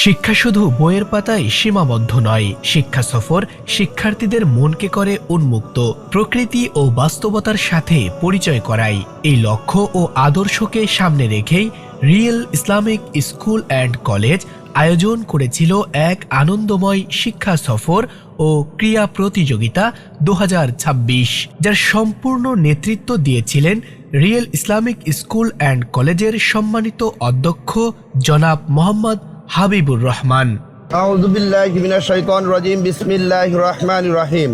শিক্ষা শুধু বইয়ের পাতায় সীমাবদ্ধ নয়, শিক্ষা সফর শিক্ষার্থীদের মনকে করে উন্মুক্ত, প্রকৃতি ও বাস্তবতার সাথে পরিচয় করায়। এই লক্ষ্য ও আদর্শকে সামনে রেখেই real Islamic school and college আয়োজন করেছিল এক আনন্দময় শিক্ষা সফর ও ক্রীড়া প্রতিযোগিতা 2026, যার সম্পূর্ণ নেতৃত্ব দিয়েছিলেন রিয়েল ইসলামিক স্কুল অ্যান্ড কলেজের সম্মানিত অধ্যক্ষ জনাব মোহাম্মদ হাবিবুর রহমান। আউযু বিল্লাহি মিনাশ শাইতানির রাজিম। বিসমিল্লাহির রহমানির রহিম।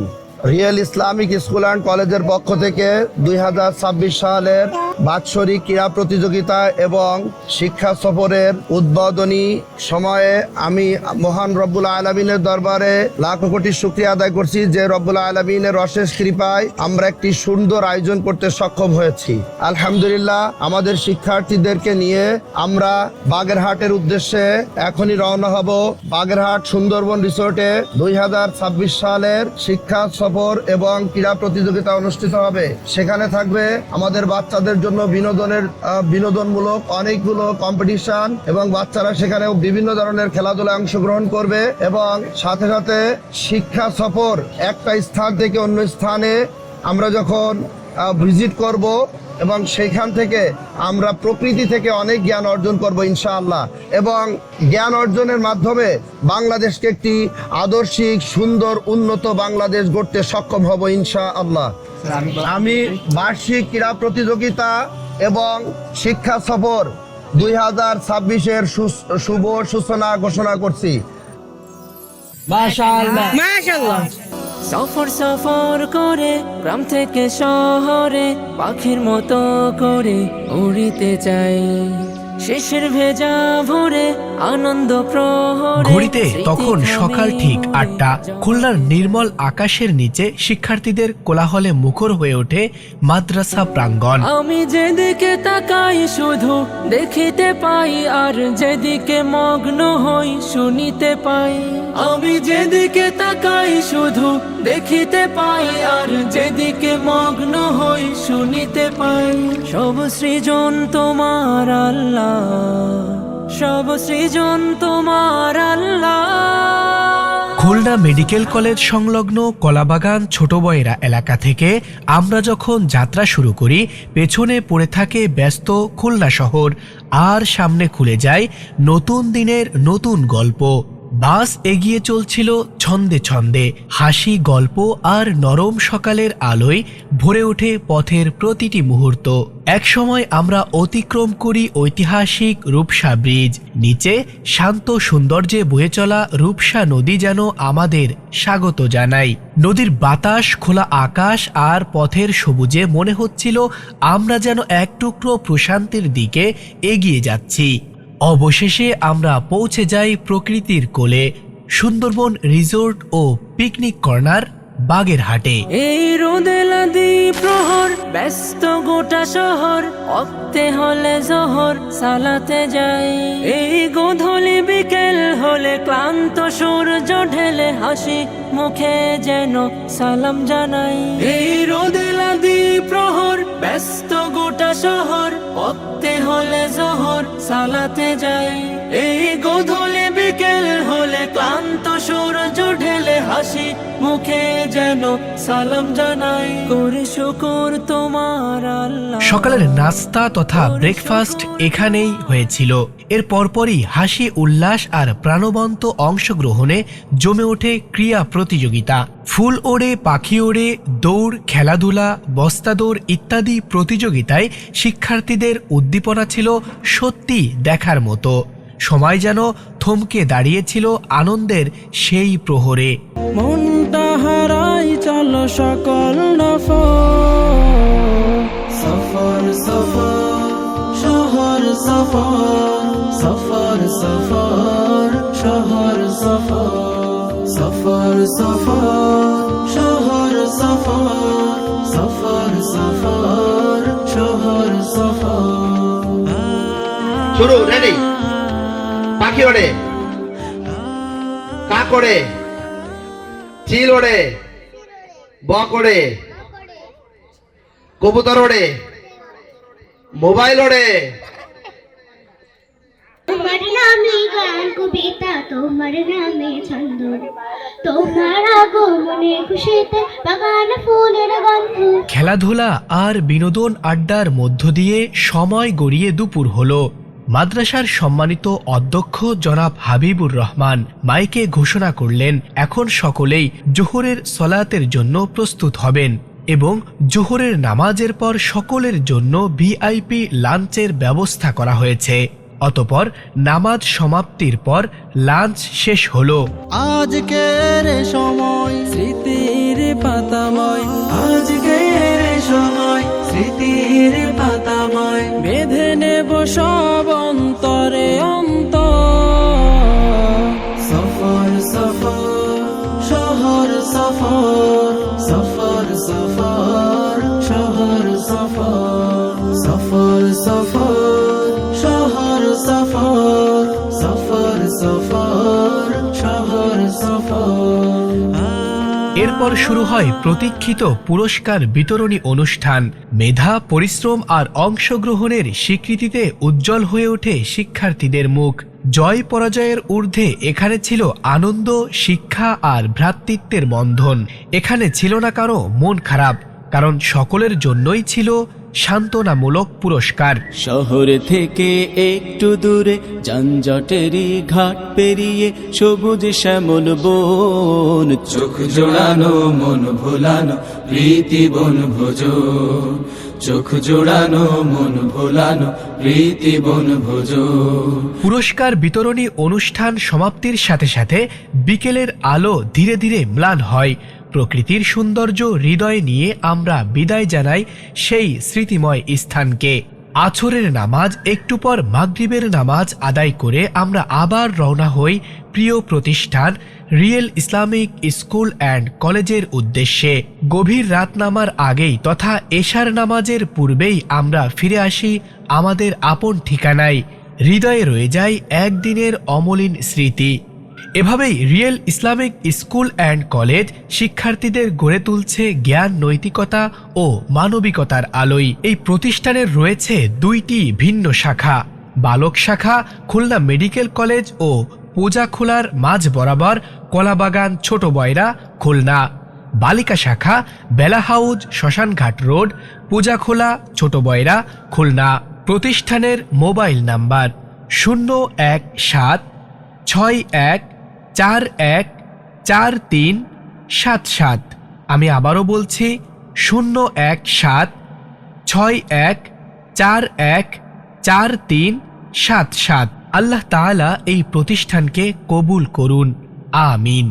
রিয়েল ইসলামিক স্কুল অ্যান্ড কলেজের পক্ষ থেকে 2026 সালের বাৎসরিক ক্রীড়া প্রতিযোগিতা এবং শিক্ষা সফরের উদ্বোধনী সময়ে আমি মহান রব্বুল আলামিনের দরবারে লাখো কোটি শুকরিয়া আদায় করছি যে রব্বুল আলামিনের অশেষ কৃপায় আমরা একটি সুন্দর আয়োজন করতে সক্ষম হয়েছি। আলহামদুলিল্লাহ, আমাদের শিক্ষার্থীদেরকে নিয়ে আমরা বাগেরহাটের উদ্দেশ্যে এখনই রওনা হব। বাগেরহাট সুন্দরবন রিসোর্টে 2026 সালের শিক্ষা সফর এবং ক্রীড়া প্রতিযোগিতা অনুষ্ঠিত হবে। সেখানে থাকবে আমাদের বাচ্চাদের জন্য বিনোদনমূলক অনেকগুলো কম্পিটিশন এবং বাচ্চারা সেখানে বিভিন্ন ধরনের খেলাধুলায় অংশগ্রহণ করবে এবং সাথে সাথে শিক্ষা সফর একটা স্থান থেকে অন্য স্থানে আমরা যখন ভিজিট করব এবং সেখান থেকে আমরা প্রকৃতি থেকে অনেক জ্ঞান অর্জন করব ইনশাআল্লাহ, এবং জ্ঞান অর্জনের মাধ্যমে বাংলাদেশকে একটি আদর্শিক সুন্দর উন্নত বাংলাদেশ গড়তে সক্ষম হব ইনশাআল্লাহ। আমি বার্ষিক ক্রীড়া প্রতিযোগিতা এবং শিক্ষা সফর 2026-এর শুভ সূচনা ঘোষণা করছি। মাশাআল্লাহ মাশাআল্লাহ। সফর সফর করে গ্রাম থেকে শহরে পাখির মতো করে উড়িতে চাই, শেষের ভেজা ভরে আনন্দ প্রহরে। ঘড়িতে তখন সকাল ঠিক 8টা। খুলনার নির্মল আকাশের নিচে শিক্ষার্থীদের কোলাহলে মুখর হয়ে ওঠে মাদ্রাসা প্রাঙ্গণ। আমি যেদিকে তাকাই শুধু দেখিতে পাই, আর যেদিকে মগ্ন হই শুনিতে পাই। আমি যেদিকে তাকাই শুধু দেখিতে পাই, আর যেদিকে মগ্ন হই শুনিতে পাই। সব সৃজন তোমার আল্লাহ, সব সৃজন তোমার আল্লাহ। খুলনা মেডিকেল কলেজ সংলগ্ন কলাবাগান ছোট বয়রা এলাকা থেকে আমরা যখন যাত্রা শুরু করি, পেছনে পড়ে থাকে ব্যস্ত খুলনা শহর, আর সামনে খুলে যায় নতুন দিনের নতুন গল্প। বাস এগিয়ে চলছিল ছন্দে ছন্দে, হাসি, গল্প আর নরম সকালের আলোয় ভরে ওঠে পথের প্রতিটি মুহূর্ত। একসময় আমরা অতিক্রম করি ঐতিহাসিক রূপসা ব্রিজ, নিচে শান্ত সৌন্দর্যে বয়ে চলা রূপসা নদী যেন আমাদের স্বাগত জানায়। নদীর বাতাস, খোলা আকাশ আর পথের সবুজে মনে হচ্ছিল আমরা যেন এক টুকরো প্রশান্তির দিকে এগিয়ে যাচ্ছি। অবশেষে আমরা পৌঁছে যাই প্রকৃতির কোলে, সুন্দরবন রিসোর্ট ও পিকনিক কর্নার বাগেরহাটে। এই রোদেলাদি প্রহর ব্যস্ত গোটা শহর, অক্তে হলে জোহর সালাতে যাই। এই গোধূলি বিকেল হলে ক্লান্ত সূর্য ঢেলে হাসি মুখে যেন সালাম জানাই। এই রোদেলাদি প্রহর ব্যস্ত গোটা শহর, অক্তে হলে জোহর সালাতে যাই। এই গোধূলি বিকেল হলে ক্লান্ত সূর্য ঢেলে হাসি মুখে যেন সালাম জানাই। করে শুকর তোমার আল্লাহ। সকালের নাস্তা তথা ব্রেকফাস্ট এখানেই হয়েছিল। এর পরপরই হাসি, উল্লাস আর প্রাণবন্ত অংশগ্রহণে জমে ওঠে ক্রীড়া প্রতিযোগিতা। ফুল ওড়ে, পাখি ওড়ে, দৌড়, খেলাধুলা, বস্তা দৌড় ইত্যাদি প্রতিযোগিতায় শিক্ষার্থীদের উদ্দীপনা ছিল সত্যি দেখার মতো। সময় যেন থমকে দাঁড়িয়েছিল আনন্দের সেই প্রহরে। মনটা হারাই চলো সকল সফর সফর শহর সফর, সফর সফর শহর সফর, সফর সফর শহর সফর, সফর সফর শহর সফর। শুরু, রেডি। পাখি ওড়ে, কাক ওড়ে, চিল ওড়ে, বক ওড়ে, কবুতর ওড়ে, মোবাইল ওড়ে, তোমার নামে গান কবিতা, তোমার নামে ছন্দ, তোমার আগমনে খুশিতে বাগান ফুলের গন্ধ। খেলাধুলা আর বিনোদন আড্ডার মধ্য দিয়ে সময় গড়িয়ে দুপুর হলো। মাদ্রাসার সম্মানিত অধ্যক্ষ জনাব হাবিবুর রহমান মাইকে ঘোষণা করলেন, এখন সকলেই জোহরের সলাতের জন্য প্রস্তুত হবেন এবং জোহরের নামাজের পর সকলের জন্য ভিআইপি লাঞ্চের ব্যবস্থা করা হয়েছে। অতঃপর নামাজ সমাপ্তির পর লাঞ্চ শেষ হলো। আজকের সময় স্মৃতির পাতাময়, আজকের সময় স্মৃতির পাতাময়, বেঁধে নেব সব অন্তরে অন্তর। সফর সফর শহর সফর, সফর সফর শহর সফর, সফর সফর শহর সফর, সফর সফর শহর সফর। এরপর শুরু হয় প্রতীক্ষিত পুরস্কার বিতরণী অনুষ্ঠান। মেধা, পরিশ্রম আর অংশগ্রহণের স্বীকৃতিতে উজ্জ্বল হয়ে ওঠে শিক্ষার্থীদের মুখ। জয় পরাজয়ের ঊর্ধ্বে এখানে ছিল আনন্দ, শিক্ষা আর ভ্রাতৃত্বের বন্ধন। এখানে ছিল না কারো মন খারাপ, কারণ সকলের জন্যই ছিল সান্ত্বনামূলক পুরস্কার। শহর থেকে একটু দূরে যানজটেরই ঘাট পেরিয়ে সবুজ শ্যামল বন, চোখ জোড়ানো মন ভোলানো প্রীতি বন ভোজন, চোখ জোড়ানো মন ভোলানো প্রীতি বন ভোজন। পুরস্কার বিতরণী অনুষ্ঠান সমাপ্তির সাথে সাথে বিকেলের আলো ধীরে ধীরে ম্লান হয়। প্রকৃতির সৌন্দর্য হৃদয়ে নিয়ে আমরা বিদায় জানাই সেই স্মৃতিময় স্থানকে। আছরের নামাজ, একটু পর মাগরিবের নামাজ আদায় করে আমরা আবার রওনা হই প্রিয় প্রতিষ্ঠান রিয়েল ইসলামিক স্কুল অ্যান্ড কলেজের উদ্দেশ্যে। গভীর রাত নামার আগেই তথা এশার নামাজের পূর্বেই আমরা ফিরে আসি আমাদের আপন ঠিকানায়। হৃদয়ে রয়ে যায় একদিনের অমলিন স্মৃতি। এভাবেই real Islamic school and college শিক্ষার্থীদের গড়ে তুলছে জ্ঞান, নৈতিকতা ও মানবিকতার আলোয়। এই প্রতিষ্ঠানের রয়েছে দুইটি ভিন্ন শাখা। বালক শাখা খুলনা মেডিকেল কলেজ ও পূজাখোলার মাঝ বরাবর কলাবাগান ছোট বয়রা, খুলনা। বালিকা শাখা বেলা হাউজ শ্মশানঘাট রোড, পূজাখোলা ছোট বয়রা, খুলনা। প্রতিষ্ঠানের মোবাইল নাম্বার 01761414377। আমি আবারও বলছি 01761414377। আল্লাহ তাআলা এই প্রতিষ্ঠানকে কবুল করুন, আমিন।